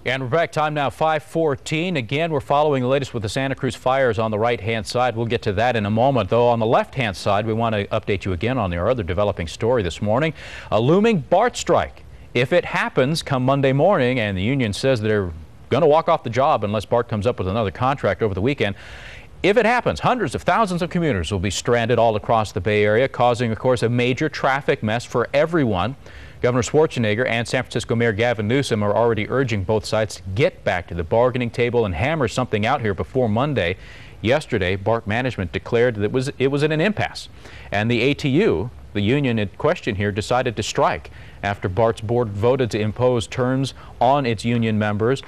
And we're back. Time now 5:14. Again, we're following the latest with the Santa Cruz fires on the right-hand side. We'll get to that in a moment, though. On the left-hand side, we want to update you again on our other developing story this morning. A looming BART strike. If it happens come Monday morning, and the union says they're going to walk off the job unless BART comes up with another contract over the weekend. If it happens, hundreds of thousands of commuters will be stranded all across the Bay Area, causing, of course, a major traffic mess for everyone. Governor Schwarzenegger and San Francisco Mayor Gavin Newsom are already urging both sides to get back to the bargaining table and hammer something out here before Monday. Yesterday, BART management declared that it was in an impasse, and the ATU, the union in question here, decided to strike after BART's board voted to impose terms on its union members.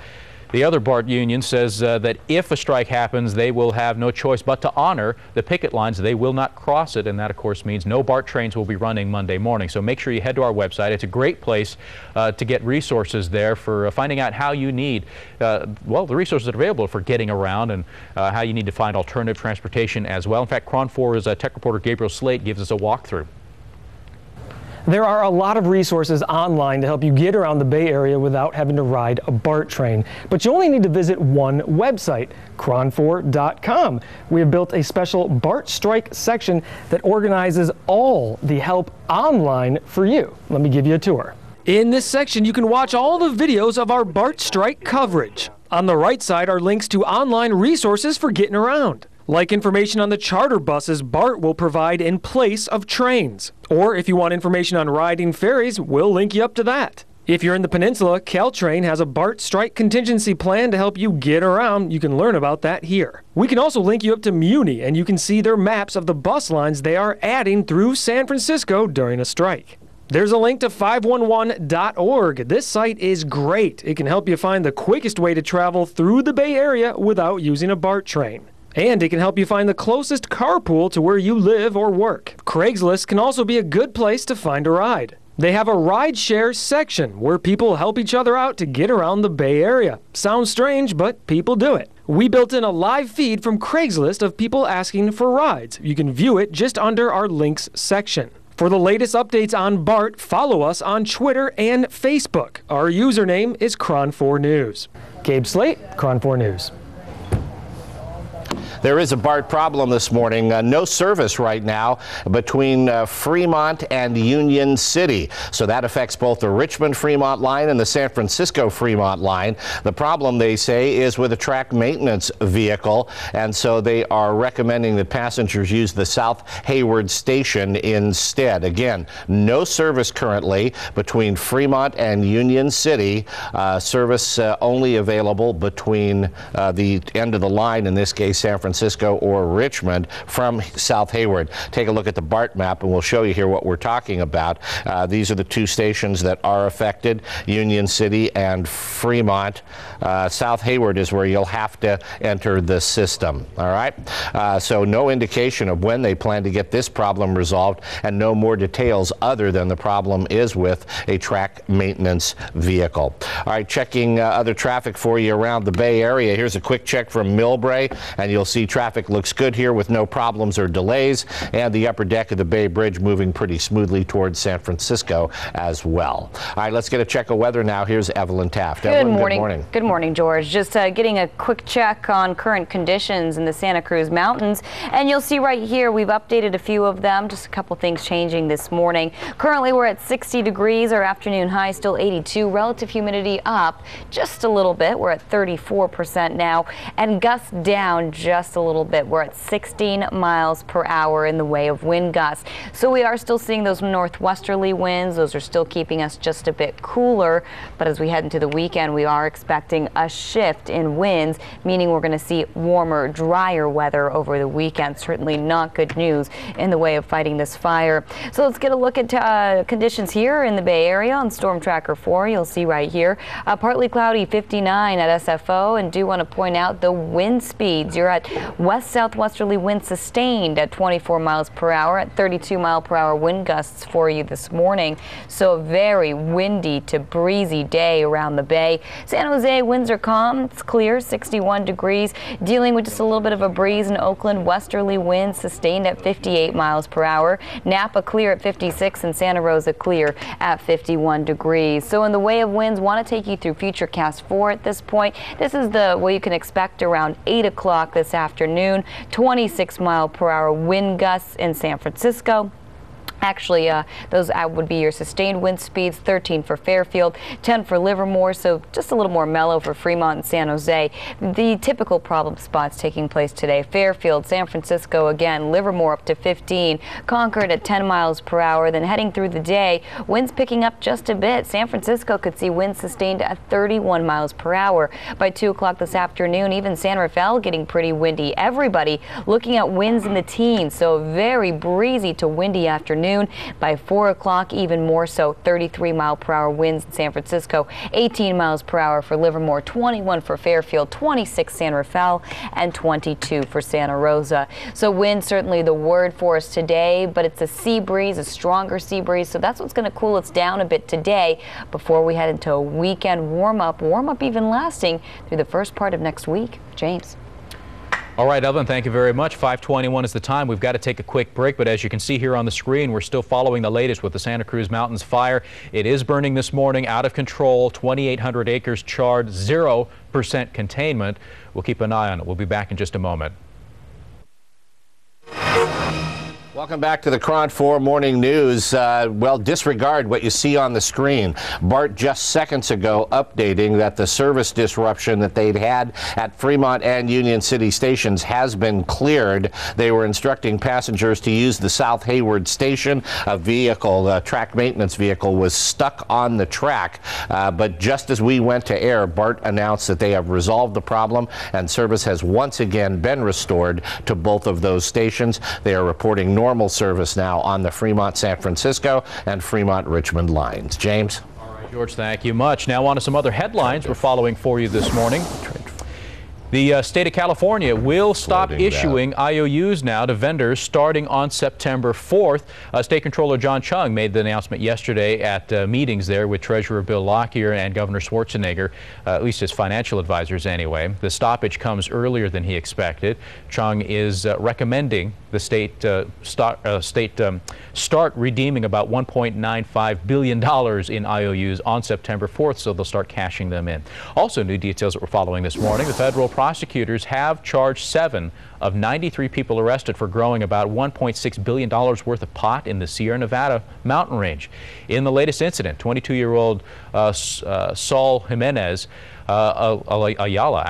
The other BART union says that if a strike happens, they will have no choice but to honor the picket lines. They will not cross it, and that, of course, means no BART trains will be running Monday morning. So make sure you head to our website. It's a great place to get resources there for finding out how you need, well, the resources that are available for getting around and how you need to find alternative transportation as well. In fact, KRON 4's tech reporter Gabriel Slate gives us a walkthrough. There are a lot of resources online to help you get around the Bay Area without having to ride a BART train. But you only need to visit one website, KRON4.com. We have built a special BART strike section that organizes all the help online for you. Let me give you a tour. In this section, you can watch all the videos of our BART strike coverage. On the right side are links to online resources for getting around, like information on the charter buses BART will provide in place of trains. Or if you want information on riding ferries, we'll link you up to that. If you're in the peninsula, Caltrain has a BART strike contingency plan to help you get around. You can learn about that here. We can also link you up to Muni, and you can see their maps of the bus lines they are adding through San Francisco during a strike. There's a link to 511.org. This site is great. It can help you find the quickest way to travel through the Bay Area without using a BART train. And it can help you find the closest carpool to where you live or work. Craigslist can also be a good place to find a ride. They have a ride share section where people help each other out to get around the Bay Area. Sounds strange, but people do it. We built in a live feed from Craigslist of people asking for rides. You can view it just under our links section. For the latest updates on BART, follow us on Twitter and Facebook. Our username is KRON4News. Gabe Slate, KRON4 News. There is a BART problem this morning. No service right now between Fremont and Union City. So that affects both the Richmond-Fremont line and the San Francisco-Fremont line. The problem, they say, is with a track maintenance vehicle. And so they are recommending that passengers use the South Hayward station instead. Again, no service currently between Fremont and Union City. Service only available between the end of the line, in this case, San Francisco or Richmond, from South Hayward. Take a look at the BART map and we'll show you here what we're talking about. These are the two stations that are affected, Union City and Fremont. South Hayward is where you'll have to enter the system. All right? So no indication of when they plan to get this problem resolved, and no more details other than the problem is with a track maintenance vehicle. All right, checking other traffic for you around the Bay Area. Here's a quick check from Millbrae, and you'll see traffic looks good here with no problems or delays, and the upper deck of the Bay Bridge moving pretty smoothly towards San Francisco as well. All right, let's get a check of weather now. Here's Evelyn Taft. Evelyn, good morning. Good morning, George. Just getting a quick check on current conditions in the Santa Cruz Mountains, and you'll see right here we've updated a few of them. Just a couple things changing this morning. Currently we're at 60 degrees. Our afternoon high still 82. Relative humidity up just a little bit. We're at 34% now, and gusts down just a little bit. We're at 16 miles per hour in the way of wind gusts. So we are still seeing those northwesterly winds. Those are still keeping us just a bit cooler. But as we head into the weekend, we are expecting a shift in winds, meaning we're going to see warmer, drier weather over the weekend. Certainly not good news in the way of fighting this fire. So let's get a look at conditions here in the Bay Area on Storm Tracker 4. You'll see right here, partly cloudy 59 at SFO, and do want to point out the wind speeds. You're at West-southwesterly winds sustained at 24 miles per hour at 32-mile-per-hour wind gusts for you this morning. So a very windy to breezy day around the bay. San Jose, winds are calm. It's clear, 61 degrees. Dealing with just a little bit of a breeze in Oakland. Westerly winds sustained at 58 miles per hour. Napa clear at 56 and Santa Rosa clear at 51 degrees. So in the way of winds, want to take you through Futurecast 4 at this point. This is what you can expect around 8 o'clock this afternoon. 26-mile-per-hour wind gusts in San Francisco. Actually, those would be your sustained wind speeds, 13 for Fairfield, 10 for Livermore, so just a little more mellow for Fremont and San Jose. The typical problem spots taking place today: Fairfield, San Francisco again, Livermore up to 15, Concord at 10 miles per hour. Then heading through the day, winds picking up just a bit. San Francisco could see winds sustained at 31 miles per hour. By 2 o'clock this afternoon, even San Rafael getting pretty windy. Everybody looking at winds in the teens, so a very breezy to windy afternoon. By 4 o'clock, even more so, 33-mile-per-hour winds in San Francisco, 18 miles per hour for Livermore, 21 for Fairfield, 26 San Rafael, and 22 for Santa Rosa. So wind certainly the word for us today, but it's a sea breeze, a stronger sea breeze, so that's what's going to cool us down a bit today before we head into a weekend warm-up even lasting through the first part of next week. James. All right, Evelyn, thank you very much. 5:21 is the time. We've got to take a quick break, but as you can see here on the screen, we're still following the latest with the Santa Cruz Mountains fire. It is burning this morning, out of control, 2,800 acres charred, 0% containment. We'll keep an eye on it. We'll be back in just a moment. Welcome back to the KRON 4 Morning News. Well, disregard what you see on the screen. BART just seconds ago updating that the service disruption that they'd had at Fremont and Union City stations has been cleared. They were instructing passengers to use the South Hayward station. A track maintenance vehicle was stuck on the track. But just as we went to air, BART announced that they have resolved the problem and service has once again been restored to both of those stations. They are reporting normal service now on the Fremont San Francisco and Fremont Richmond lines. James? All right, George, thank you much. Now on to some other headlines we're following for you this morning. The state of California will stop issuing IOUs now to vendors starting on September 4th. State Controller John Chung made the announcement yesterday at meetings there with Treasurer Bill Lockyer and Governor Schwarzenegger, at least his financial advisors anyway. The stoppage comes earlier than he expected. Chung is recommending the state start redeeming about $1.95 billion in IOUs on September 4th, so they'll start cashing them in. Also, new details that we're following this morning: the federal prosecutors have charged 7 of 93 people arrested for growing about $1.6 billion worth of pot in the Sierra Nevada mountain range. In the latest incident, 22-year-old Saul Jimenez Ayala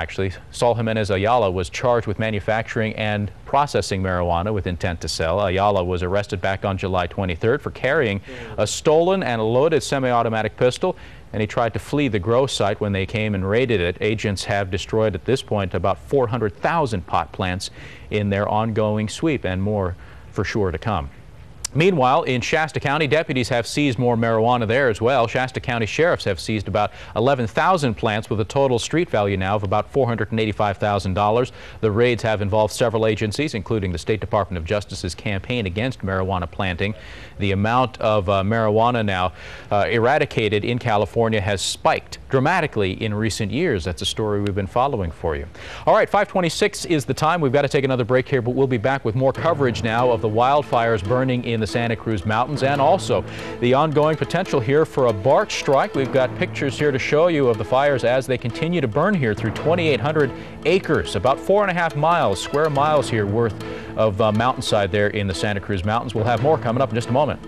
was charged with manufacturing and processing marijuana with intent to sell. Ayala was arrested back on July 23rd for carrying a stolen and loaded semi-automatic pistol, and he tried to flee the grow site when they came and raided it. Agents have destroyed at this point about 400,000 pot plants in their ongoing sweep, and more for sure to come. Meanwhile, in Shasta County, deputies have seized more marijuana there as well. Shasta County sheriffs have seized about 11,000 plants with a total street value now of about $485,000. The raids have involved several agencies, including the State Department of Justice's campaign against marijuana planting. The amount of marijuana now eradicated in California has spiked dramatically in recent years. That's a story we've been following for you. All right, 5:26 is the time. We've got to take another break here, but we'll be back with more coverage now of the wildfires burning in the Santa Cruz Mountains and also the ongoing potential here for a BART strike. We've got pictures here to show you of the fires as they continue to burn here through 2,800 acres, about 4.5 square miles here worth of mountainside there in the Santa Cruz Mountains. We'll have more coming up in just a moment.